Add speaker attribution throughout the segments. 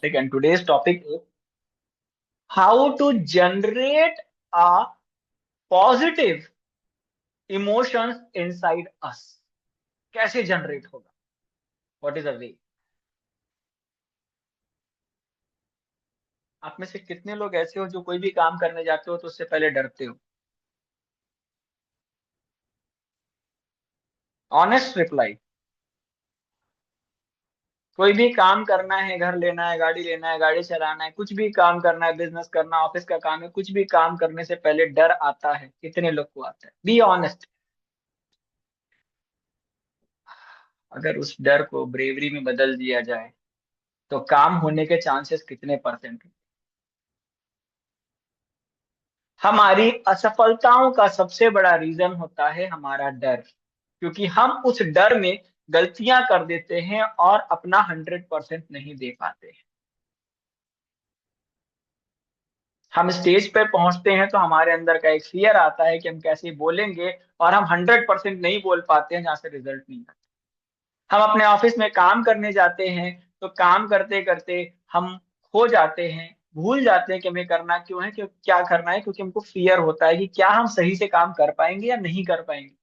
Speaker 1: Second, today's topic is how to generate a positive emotions inside us. कैसे generate होगा? What is the way? आप में से कितने लोग ऐसे हो जो कोई भी काम करने जाते हो तो उससे पहले डरते हो? Honest reply. कोई भी काम करना है, घर लेना है, गाड़ी लेना है, गाड़ी चलाना है, कुछ भी काम करना है, बिजनेस करना, ऑफिस का काम है, कुछ भी काम करने से पहले डर आता है। कितने लोग को आता है? Be honest. अगर उस डर को ब्रेवरी में बदल दिया जाए तो काम होने के चांसेस कितने परसेंट? हमारी असफलताओं का सबसे बड़ा रीजन होता है हमारा डर, क्योंकि हम उस डर में गलतियां कर देते हैं और अपना 100% नहीं दे पाते हैं। हम स्टेज पे पहुंचते हैं तो हमारे अंदर का एक फियर आता है कि हम कैसे बोलेंगे, और हम 100% नहीं बोल पाते हैं, जहां से रिजल्ट नहीं आता। हम अपने ऑफिस में काम करने जाते हैं तो काम करते करते हम खो जाते हैं, भूल जाते हैं कि हमें करना क्यों है, क्यों क्या करना है, क्योंकि हमको फियर होता है कि क्या हम सही से काम कर पाएंगे या नहीं कर पाएंगे।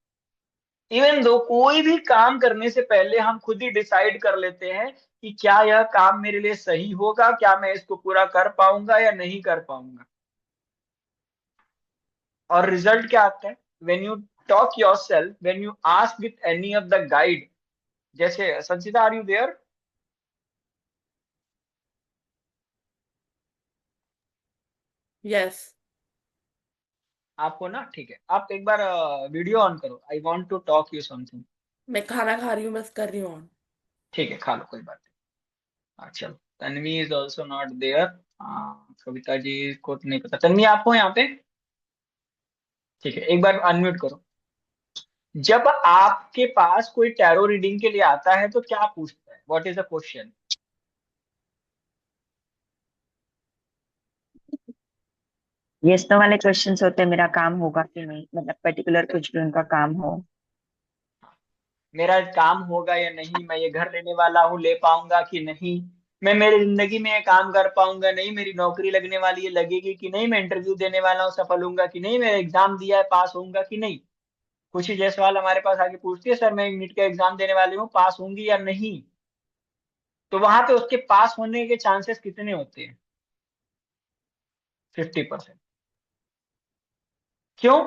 Speaker 1: इवन दो कोई भी काम करने से पहले हम खुद ही डिसाइड कर लेते हैं कि क्या यह काम मेरे लिए सही होगा, क्या मैं इसको पूरा कर पाऊंगा या नहीं कर पाऊंगा। और रिजल्ट क्या आता है? When you talk yourself, when you ask with any of the guide. जैसे संचिता, आर यू देयर?
Speaker 2: यस।
Speaker 1: आपको ना, ठीक है, आप एक बार वीडियो ऑन करो। I want to talk you something.
Speaker 2: मैं खाना खा रही हूँ, बस कर रही हूँ ऑन।
Speaker 1: ठीक है, खा लो, कोई बात नहीं। चलो, Tanvi is also not there. Kavita ji को तो नहीं पता। तन्वी, आप हो यहाँ पे? ठीक है, एक बार अनम्यूट करो। जब आपके पास कोई टैरो रीडिंग के लिए आता है तो क्या पूछता है? What is the question?
Speaker 3: Yes no वाले क्वेश्चंस होते हैं, मेरा काम होगा कि नहीं, मतलब पर्टिकुलर कुछ भी उनका काम हो।
Speaker 1: मेरा काम होगा या नहीं, मैं ये घर लेने वाला हूँ, ले पाऊंगा कि नहीं, मैं मेरी जिंदगी में ये काम कर पाऊंगा नहीं, मेरी नौकरी लगने वाली है, लगेगी कि नहीं, मैं इंटरव्यू देने वाला हूँ, सफल होऊंगा कि नहीं, मैं एग्जाम दिया है, पास होऊंगा कि नहीं। कुछ ही जय सवाल हमारे पास आके पूछती है, सर मैं नीट का एग्जाम देने वाली हूँ, पास होंगी या नहीं। तो वहां पे उसके पास होने के चांसेस कितने होते हैं? 50%। क्यों?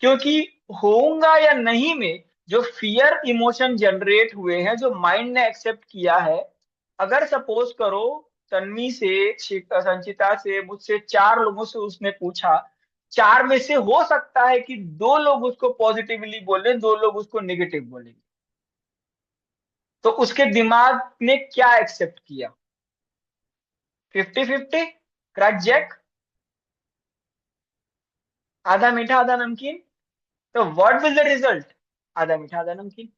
Speaker 1: क्योंकि होऊंगा या नहीं में जो फियर इमोशन जनरेट हुए हैं, जो माइंड ने एक्सेप्ट किया है। अगर सपोज करो, तन्वी से, संचिता से, मुझसे, चार लोगों से उसने पूछा, चार में से हो सकता है कि दो लोग उसको पॉजिटिवली बोले, दो लोग उसको नेगेटिव बोलेंगे। तो उसके दिमाग ने क्या एक्सेप्ट किया? 50-50? Crack jack? आधा मीठा आधा नमकीन? तो व्हाट विल द रिजल्ट? आधा मीठा आधा नमकीन।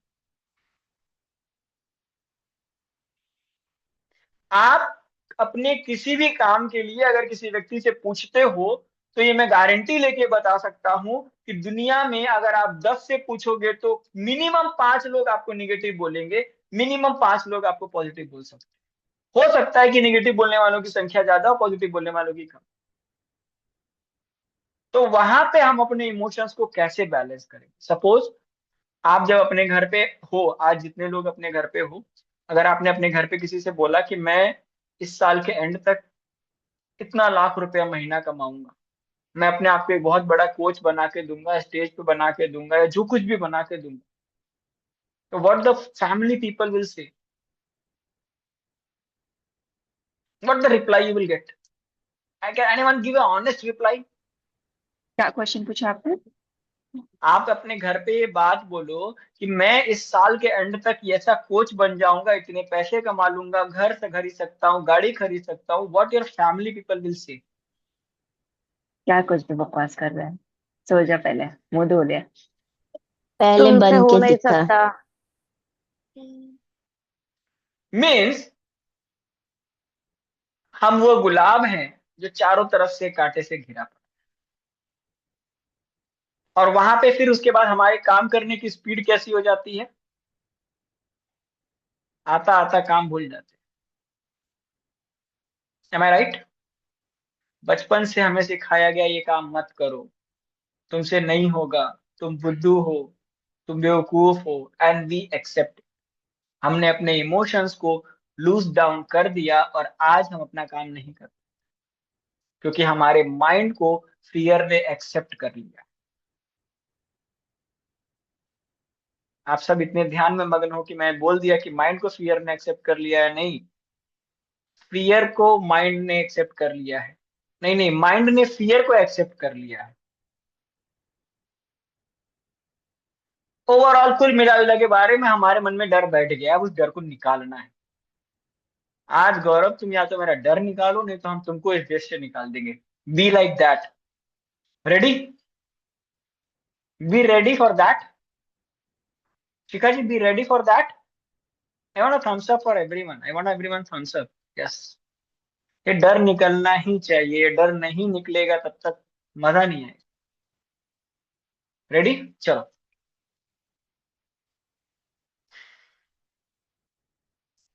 Speaker 1: आप अपने किसी भी काम के लिए अगर किसी व्यक्ति से पूछते हो, तो ये मैं गारंटी लेके बता सकता हूं कि दुनिया में अगर आप 10 से पूछोगे तो मिनिमम 5 लोग आपको निगेटिव बोलेंगे, मिनिमम 5 लोग आपको पॉजिटिव बोल सकते हैं। हो सकता है कि निगेटिव बोलने वालों की संख्या ज्यादा हो, पॉजिटिव बोलने वालों की कम। तो वहां पे हम अपने इमोशंस को कैसे बैलेंस करें? सपोज आप जब अपने घर पे हो, आज जितने लोग अपने घर पे हो, अगर आपने अपने घर पे किसी से बोला कि मैं इस साल के एंड तक इतना लाख रुपया महीना कमाऊंगा, मैं अपने आप को एक बहुत बड़ा कोच बना के दूंगा, स्टेज पे बना के दूंगा, या जो कुछ भी बना के दूंगा, तो what the family people will say? What the reply you will get? I can anyone give a honest reply?
Speaker 3: क्या क्वेश्चन पूछा आपने?
Speaker 1: आप अपने घर पे ये बात बोलो कि मैं इस साल के एंड तक ये ऐसा कोच बन जाऊंगा, इतने पैसे कमा लूंगा, घर से खरीद सकता हूँ, गाड़ी खरीद सकता हूँ, what your family people will say?
Speaker 3: क्या कुछ भी बकवास कर रहा है? सो जा पहले, मुंह धो ले।
Speaker 4: पहले
Speaker 3: तुमसे
Speaker 4: बन
Speaker 3: हो
Speaker 4: के
Speaker 3: नहीं
Speaker 4: दिखा।
Speaker 3: सकता।
Speaker 1: मीन्स हम वो गुलाब हैं जो चारों तरफ से कांटे से घिरा पड़ा। और वहां पे फिर उसके बाद हमारे काम करने की स्पीड कैसी हो जाती है? आता आता काम भूल जाते हैं। एम आई राइट? बचपन से हमें सिखाया गया ये काम मत करो, तुमसे नहीं होगा, तुम बुद्धू हो, तुम बेवकूफ हो, एंड वी एक्सेप्ट। हमने अपने इमोशंस को लूज डाउन कर दिया और आज हम अपना काम नहीं करते क्योंकि हमारे माइंड को फियर ने एक्सेप्ट कर लिया। आप सब इतने ध्यान में मग्न हो कि मैं बोल दिया कि माइंड को फियर ने एक्सेप्ट कर लिया है? नहीं, फियर को माइंड ने एक्सेप्ट कर लिया है। नहीं नहीं, माइंड ने फियर को एक्सेप्ट कर लिया है। ओवरऑल कुल मिला जुला के बारे में हमारे मन में डर बैठ गया, अब उस डर को निकालना है। आज गौरव तुम या तो मेरा डर निकालो, नहीं तो हम तुमको इस देश से निकाल देंगे। Be like that. Ready? Be ready for that? Shikha ji, be ready for that? I want a thumbs up for everyone, I want everyone thumbs up. Yes. ये डर निकलना ही चाहिए, ये डर नहीं निकलेगा तब तक मजा नहीं आएगा। रेडी? चलो।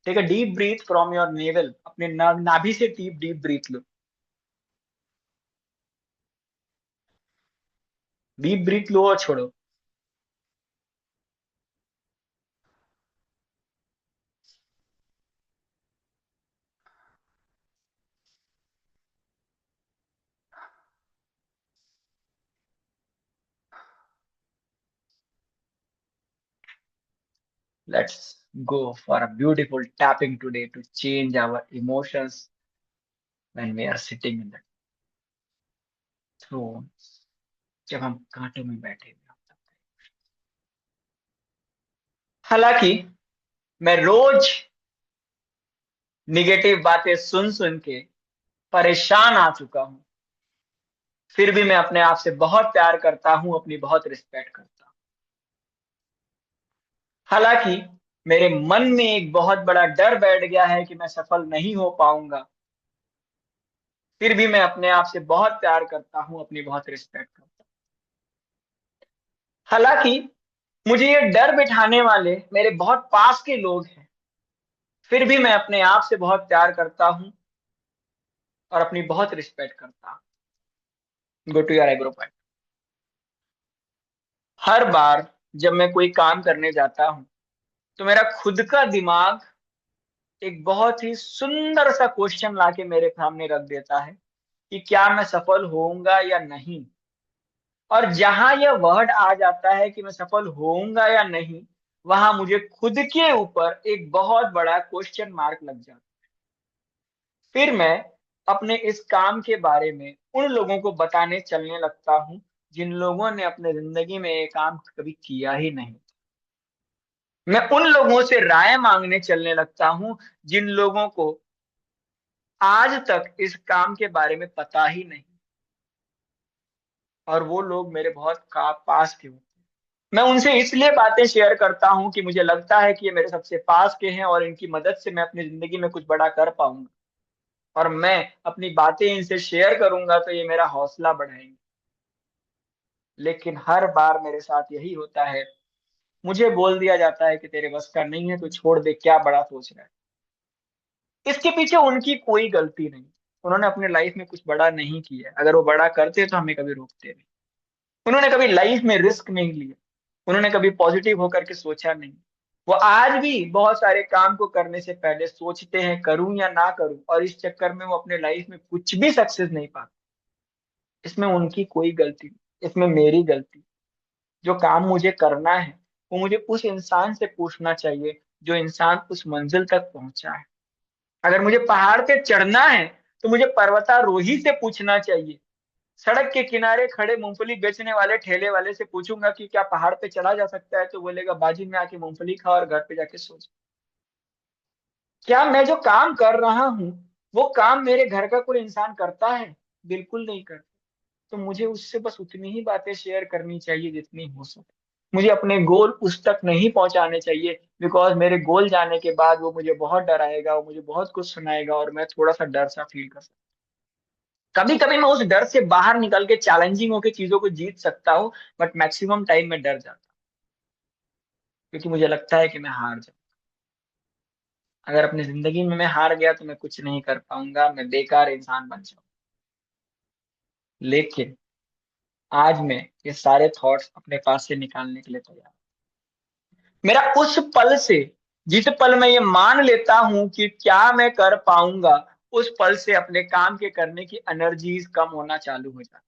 Speaker 1: Take a deep breath from your navel, अपने नाभि से डीप डीप ब्रीथ लो। डीप ब्रीथ लो और छोड़ो। Let's go for a beautiful tapping today to change our emotions when we are sitting in the throne, जब हम कांटों में बैठे हुए होते हैं। हालांकि मैं रोज निगेटिव बातें सुन सुन के परेशान आ चुका हूं, फिर भी मैं अपने आप से बहुत प्यार करता हूं, अपनी बहुत रिस्पेक्ट करता हूं। हालांकि मेरे मन में एक बहुत बड़ा डर बैठ गया है कि मैं सफल नहीं हो पाऊंगा, फिर भी मैं अपने आप से बहुत प्यार करता हूं, अपनी बहुत रिस्पेक्ट करता हूं। हालांकि मुझे ये डर बिठाने वाले मेरे बहुत पास के लोग हैं, फिर भी मैं अपने आप से बहुत प्यार करता हूं और अपनी बहुत रिस्पेक्ट करता हूं। Go to your agro point. हर बार जब मैं कोई काम करने जाता हूं तो मेरा खुद का दिमाग एक बहुत ही सुंदर सा क्वेश्चन लाके मेरे सामने रख देता है कि क्या मैं सफल होऊंगा या नहीं। और जहां यह वर्ड आ जाता है कि मैं सफल होऊंगा या नहीं, वहां मुझे खुद के ऊपर एक बहुत बड़ा क्वेश्चन मार्क लग जाता है। फिर मैं अपने इस काम के बारे में उन लोगों को बताने चलने लगता हूं जिन लोगों ने अपने जिंदगी में ये काम कभी किया ही नहीं। मैं उन लोगों से राय मांगने चलने लगता हूं जिन लोगों को आज तक इस काम के बारे में पता ही नहीं, और वो लोग मेरे बहुत पास के होते हैं। मैं उनसे इसलिए बातें शेयर करता हूं कि मुझे लगता है कि ये मेरे सबसे पास के हैं और इनकी मदद से मैं अपनी जिंदगी में कुछ बड़ा कर पाऊंगा, और मैं अपनी बातें इनसे शेयर करूंगा तो ये मेरा हौसला बढ़ाएंगे। लेकिन हर बार मेरे साथ यही होता है, मुझे बोल दिया जाता है कि तेरे बस का नहीं है तो छोड़ दे, क्या बड़ा सोच रहा है। इसके पीछे उनकी कोई गलती नहीं, उन्होंने अपने लाइफ में कुछ बड़ा नहीं किया, अगर वो बड़ा करते तो हमें कभी रोकते नहीं। उन्होंने कभी लाइफ में रिस्क नहीं लिया, उन्होंने कभी पॉजिटिव होकर के सोचा नहीं। वो आज भी बहुत सारे काम को करने से पहले सोचते हैं करूं या ना करूं, और इस चक्कर में वो अपने लाइफ में कुछ भी सक्सेस नहीं पाते। इसमें उनकी कोई गलती नहीं, इसमें मेरी गलती। जो काम मुझे करना है वो मुझे उस इंसान से पूछना चाहिए जो इंसान उस मंजिल तक पहुंचा है। अगर मुझे पहाड़ पे चढ़ना है तो मुझे पर्वतारोही से पूछना चाहिए। सड़क के किनारे खड़े मूंगफली बेचने वाले ठेले वाले से पूछूंगा कि क्या पहाड़ पे चढ़ा जा सकता है, तो बोलेगा बाजी में आके मूंगफली खा और घर पे जाके सो जा। क्या मैं जो काम कर रहा हूं वो काम मेरे घर का कोई इंसान करता है? बिल्कुल नहीं करता। तो मुझे उससे बस उतनी ही बातें शेयर करनी चाहिए जितनी हो सके। मुझे अपने गोल उस तक नहीं पहुंचाने चाहिए, बिकॉज मेरे गोल जाने के बाद वो मुझे बहुत डराएगा, वो मुझे बहुत कुछ सुनाएगा और मैं थोड़ा सा डर सा फील कर सकता। कभी कभी मैं उस डर से बाहर निकल के चैलेंजिंग होकर चीजों को जीत सकता हूँ, बट मैक्सिमम टाइम में डर जाता हूँ क्योंकि मुझे लगता है कि मैं हार जाऊँ। अगर अपनी जिंदगी में मैं हार गया तो मैं कुछ नहीं कर पाऊंगा, मैं बेकार इंसान बन जाऊंगा। लेकिन आज मैं ये सारे थॉट्स अपने पास से निकालने के लिए तैयार हूं। मेरा उस पल से, जिस पल मैं ये मान लेता हूं कि क्या मैं कर पाऊंगा, उस पल से अपने काम के करने की एनर्जीज कम होना चालू हो जाती।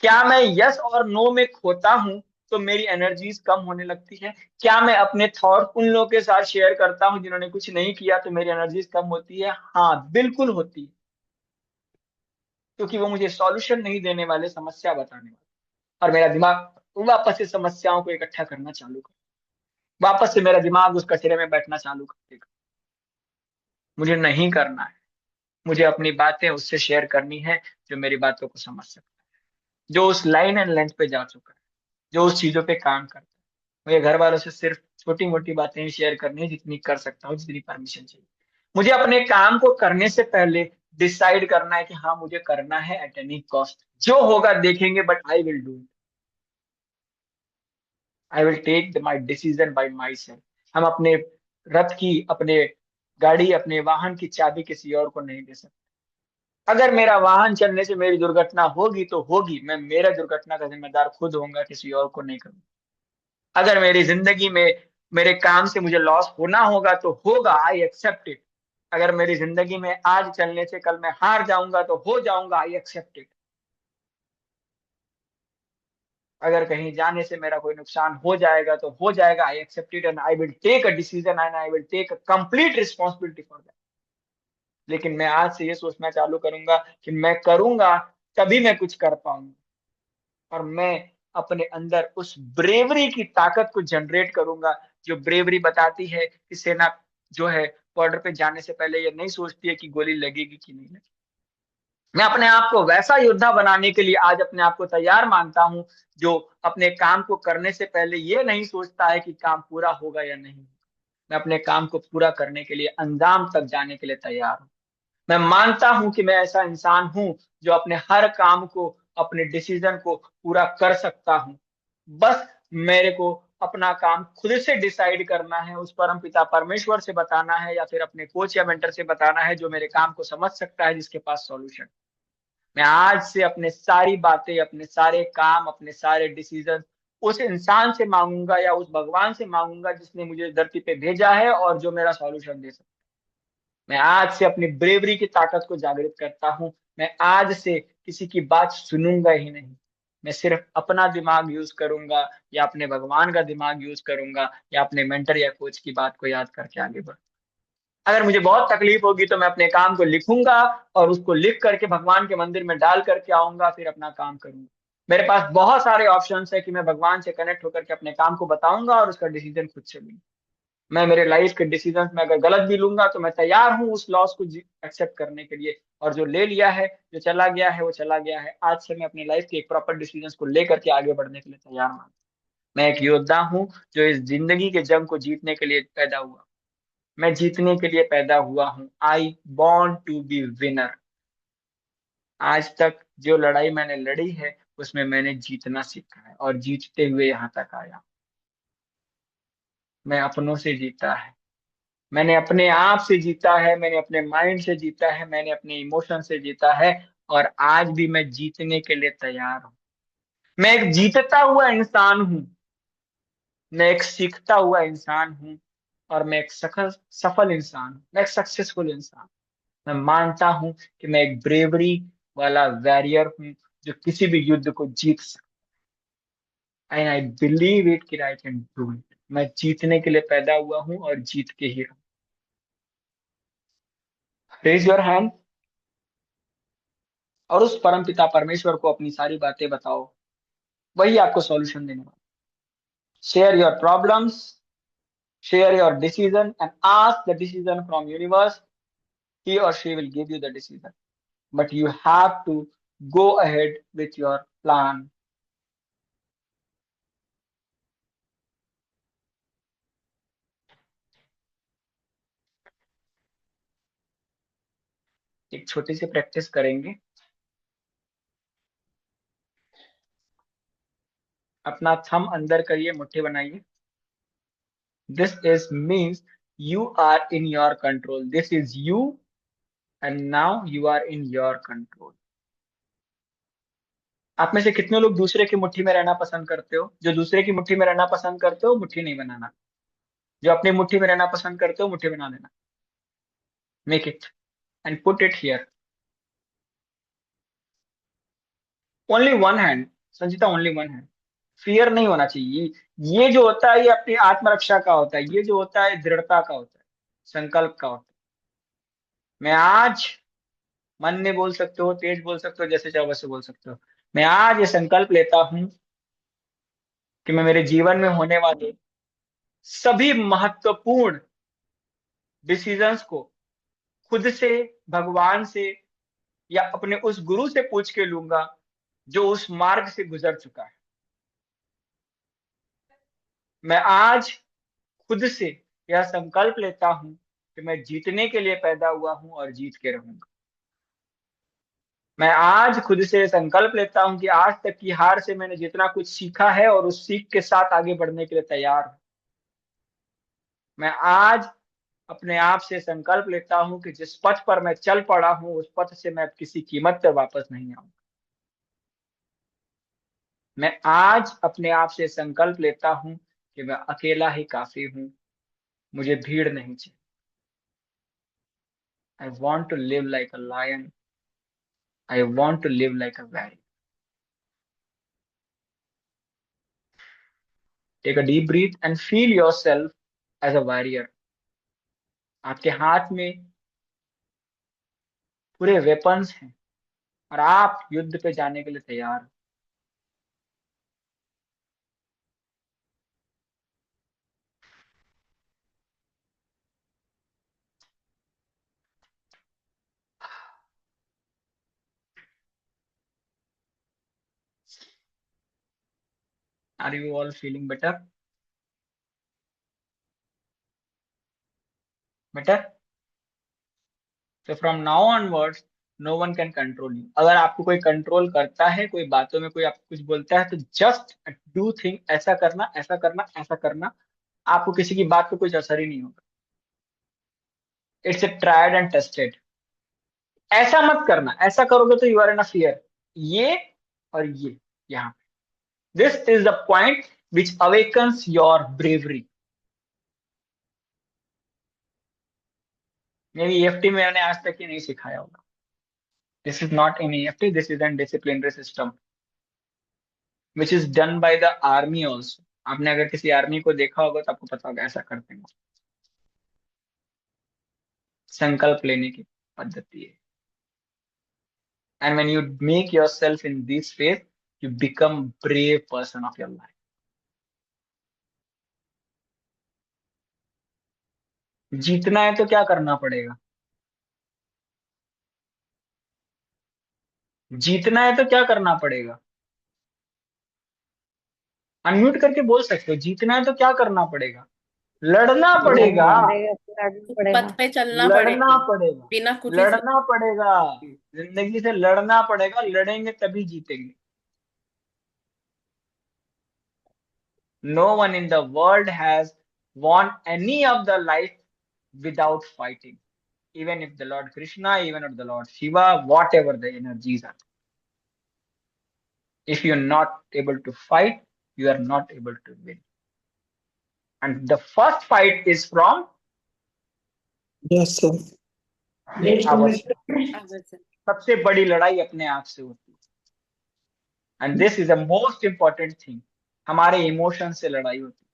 Speaker 1: क्या मैं यस और नो में खोता हूं तो मेरी एनर्जीज कम होने लगती है। क्या मैं अपने थॉट उन लोगों के साथ शेयर करता हूं जिन्होंने कुछ नहीं किया तो मेरी एनर्जीज कम होती है? हाँ, बिल्कुल होती है। क्योंकि वो मुझे सॉल्यूशन नहीं देने वाले, समस्या बताने वाले। और मेरा दिमाग वापस से समस्याओं को इकट्ठा करना चालू कर, वापस से मेरा दिमाग उस कचरे में बैठना चालू कर देगा। मुझे नहीं करना है। मुझे अपनी बातें उससे शेयर करनी है जो मेरी बातों को समझ सकता है, जो उस लाइन एंड लेंथ पे जा चुका है, जो उस चीजों पे काम करता है। मुझे घर वालों से सिर्फ छोटी मोटी बातें ही शेयर करनी है, जितनी कर सकता हूँ, जितनी परमिशन चाहिए। मुझे अपने काम को करने से पहले डिसाइड करना है कि हाँ, मुझे करना है एट एनी कॉस्ट। जो होगा देखेंगे, but I will do it. I will take my decision by myself. हम अपने रथ की, अपने गाड़ी, अपने वाहन की चाबी किसी और को नहीं दे सकते। अगर मेरा वाहन चलने से मेरी दुर्घटना होगी तो होगी, मैं मेरा दुर्घटना का जिम्मेदार खुद होऊंगा, किसी और को नहीं करूंगा। अगर मेरी जिंदगी में मेरे काम से मुझे लॉस होना होगा तो होगा, आई एक्सेप्ट इट। अगर मेरी जिंदगी में आज चलने से कल मैं हार जाऊंगा तो हो जाऊंगा, आई एक्सेप्ट इट। अगर कहीं जाने से मेरा कोई नुकसान हो जाएगा तो हो जाएगा, I accept it, and I will take a decision and I will take a complete responsibility for that. लेकिन मैं आज से ये सोचना चालू करूंगा कि मैं करूंगा तभी मैं कुछ कर पाऊंगा। और मैं अपने अंदर उस ब्रेवरी की ताकत को जनरेट करूंगा, जो ब्रेवरी बताती है कि सेना जो है बॉर्डर पे जाने से पहले ये नहीं सोचती है कि गोली लगेगी कि नहीं लगेगी। मैं अपने आप को वैसा योद्धा बनाने के लिए आज अपने आप को तैयार मानता हूं, जो अपने काम को करने से पहले ये नहीं सोचता है कि काम पूरा होगा या नहीं। मैं अपने काम को पूरा करने के लिए अंजाम तक जाने के लिए तैयार हूं। मैं मानता हूं कि मैं ऐसा इंसान हूं जो अपने हर काम को, अपने डिसीजन को पूरा कर सकता हूं। बस मेरे को अपना काम खुद से डिसाइड करना है, उस परम पिता परमेश्वर से बताना है, या फिर अपने कोच या मेंटर से बताना है जो मेरे काम को समझ सकता है, जिसके पास सॉल्यूशन। मैं आज से अपने सारी बातें, अपने सारे काम, अपने सारे डिसीजन उस इंसान से मांगूंगा या उस भगवान से मांगूंगा जिसने मुझे धरती पे भेजा है और जो मेरा सॉल्यूशन दे सकता है। मैं आज से अपनी ब्रेवरी की ताकत को जागृत करता हूं। मैं आज से किसी की बात सुनूंगा ही नहीं। मैं सिर्फ अपना दिमाग यूज करूंगा, या अपने भगवान का दिमाग यूज करूंगा, या अपने मेंटर या कोच की बात को याद करके आगे बढ़। अगर मुझे बहुत तकलीफ होगी तो मैं अपने काम को लिखूंगा, और उसको लिख करके भगवान के मंदिर में डाल करके आऊंगा, फिर अपना काम करूंगा। मेरे पास बहुत सारे ऑप्शंस है कि मैं भगवान से कनेक्ट होकर के अपने काम को बताऊंगा और उसका डिसीजन खुद से लूंगा। मैं मेरे लाइफ के डिसीजन में अगर गलत भी लूंगा तो मैं तैयार हूं उस लॉस को एक्सेप्ट करने के लिए। और जो ले लिया है, जो चला गया है, वो चला गया है। आज से मैं अपनी लाइफ के एक प्रॉपर डिसीजन को लेकर के आगे बढ़ने के लिए तैयार हूं। मैं एक योद्धा हूं जो इस जिंदगी के जंग को जीतने के लिए पैदा हुआ। मैं जीतने के लिए पैदा हुआ हूं। I born to be winner. आज तक जो लड़ाई मैंने लड़ी है उसमें मैंने जीतना सीखा है, और जीतते हुए यहाँ तक आया। मैं अपनों से जीता है, मैंने अपने आप से जीता है, मैंने अपने माइंड से जीता है, मैंने अपने इमोशन से जीता है। और आज भी मैं जीतने के लिए तैयार हूं। मैं एक जीतता हुआ इंसान हूं। मैं एक सीखता हुआ इंसान हूं। और मैं एक सफल सफल इंसान हूं। मैं एक सक्सेसफुल इंसान। मैं मानता हूं कि मैं एक ब्रेवरी वाला वॉरियर हूं, जो किसी भी युद्ध को जीत सकता। एंड आई बिलीव इट कि आई कैन डू इट। मैं जीतने के लिए पैदा हुआ हूं और जीत के ही रहूं। रेज योर हैंड और उस परम पिता परमेश्वर को अपनी सारी बातें बताओ। वही आपको सॉल्यूशन देने वाला। Share your problems, share your decision, and ask the decision from universe. He or she will give you the decision, but you have to go ahead with your plan. एक छोटी सी प्रैक्टिस करेंगे। अपना thumb अंदर करिए, मुट्ठी बनाइए। This is means You are in your control. This is you, and now you are in your control. आप में से कितने लोग दूसरे की मुट्ठी में रहना पसंद करते हो? जो दूसरे की मुट्ठी में रहना पसंद करते हो, मुट्ठी नहीं बनाना। जो अपनी मुट्ठी में रहना पसंद करते हो, मुट्ठी बना लेना। Make it and put it here. Only one hand Sanjita, only one hand. Fear नहीं होना चाहिए। ये जो होता है, ये अपनी आत्मरक्षा का होता है। ये जो होता है, दृढ़ता का होता है, संकल्प का होता है। मैं आज, मन में बोल सकते हो, तेज बोल सकते हो, जैसे चाहो वैसे बोल सकते हो। मैं आज ये संकल्प लेता हूं कि मैं मेरे जीवन में होने वाले सभी महत्वपूर्ण डिसीजंस को खुद से, भगवान से, या अपने उस गुरु से पूछ के लूंगा जो उस मार्ग से गुजर चुका है। मैं आज खुद से यह संकल्प लेता हूं कि मैं जीतने के लिए पैदा हुआ हूं और जीत के रहूंगा। मैं आज खुद से संकल्प लेता हूं कि आज तक की हार से मैंने जितना कुछ सीखा है और उस सीख के साथ आगे बढ़ने के लिए तैयार हूं। मैं आज अपने आप से संकल्प लेता हूं कि जिस पथ पर मैं चल पड़ा हूं, उस पथ से मैं किसी कीमत पर वापस नहीं आऊंगा। मैं आज अपने आप से संकल्प लेता हूं कि मैं अकेला ही काफी हूं, मुझे भीड़ नहीं चाहिए। I want to live like a lion, I want to live like a warrior. Take a deep breath and feel yourself as a warrior. आपके हाथ में पूरे वेपन्स हैं और आप युद्ध पे जाने के लिए तैयार हो। Are you all feeling better? Better? तो from now onwards no one can control you. अगर आपको कोई कंट्रोल करता है, कोई बातों में कोई आपको कुछ बोलता है, तो जस्ट डू थिंग, ऐसा करना, ऐसा करना, ऐसा करना। आपको किसी की बात पे कुछ असर ही नहीं होगा। It's a tried and tested. ऐसा मत करना, ऐसा करोगे तो you are in a fear. ये और ये, यहाँ, this is the point which awakens your bravery. मेरी ईएफटी में मैंने आज तक ये नहीं सिखाया होगा। This is not in EFT, this is an disciplinary system which is done by the army also. आपने अगर किसी आर्मी को देखा होगा तो आपको पता होगा ऐसा करते हैं। संकल्प लेने की पद्धति है। And when you make yourself in this phase, you become brave person of your life. जीतना है तो क्या करना पड़ेगा? जीतना है तो क्या करना पड़ेगा? अनम्यूट करके बोल सकते हो। जीतना है तो क्या करना पड़ेगा? लड़ना पड़ेगा।
Speaker 3: लड़ना पड़ेगा, लड़ना
Speaker 2: पथ
Speaker 3: पड़ेगा।
Speaker 2: पे चलना
Speaker 1: लड़ना
Speaker 2: पड़ेगा,
Speaker 1: पड़ेगा।
Speaker 2: बिना खुशी से।
Speaker 1: लड़ना पड़ेगा। जिंदगी से लड़ना पड़ेगा। लड़ेंगे तभी जीतेंगे। No one in the world has won any of the life without fighting. Even if the Lord Krishna, even if the Lord Shiva, whatever the energies are. If you're not able to fight, you are not able to win. And the first fight is from
Speaker 4: Yes, sir.
Speaker 1: ourselves.
Speaker 2: अगर से
Speaker 1: सबसे बड़ी लड़ाई अपने आप से होती है। And this is the most important thing. हमारे इमोशन से लड़ाई होती है।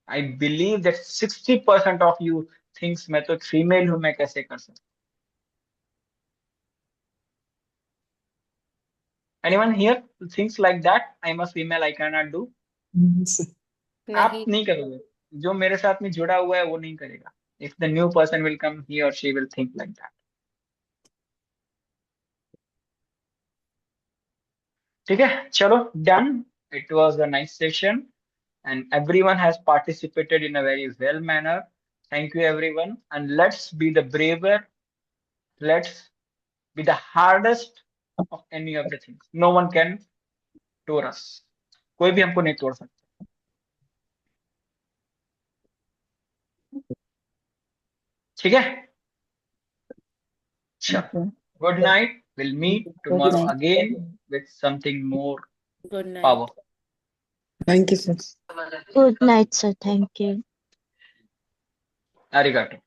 Speaker 1: I believe that 60% of you thinks मैं तो एक फीमेल हूं, मैं कैसे कर सकता? Anyone here who thinks like that? I'm a female, I cannot do.
Speaker 4: Yes, sir.
Speaker 1: आप
Speaker 2: नहीं।
Speaker 1: नहीं करोगे। जो मेरे साथ में जुड़ा हुआ है वो नहीं करेगा। If the new person will come, he or she will think like that. ठीक है, चलो, done. It was a nice session and everyone has participated in a very well manner. Thank you everyone, and let's be the braver. Let's be the hardest of any of the things. No one can tore us. कोई भी हमको नहीं तोड़ सकता। ठीक है, अच्छा,
Speaker 3: Okay.
Speaker 1: Good night, will meet
Speaker 3: Good
Speaker 1: tomorrow
Speaker 3: night.
Speaker 1: Again with something more
Speaker 2: good night.
Speaker 1: Power.
Speaker 4: Thank you, sir.
Speaker 5: Good night, sir. Thank you.
Speaker 1: arigato.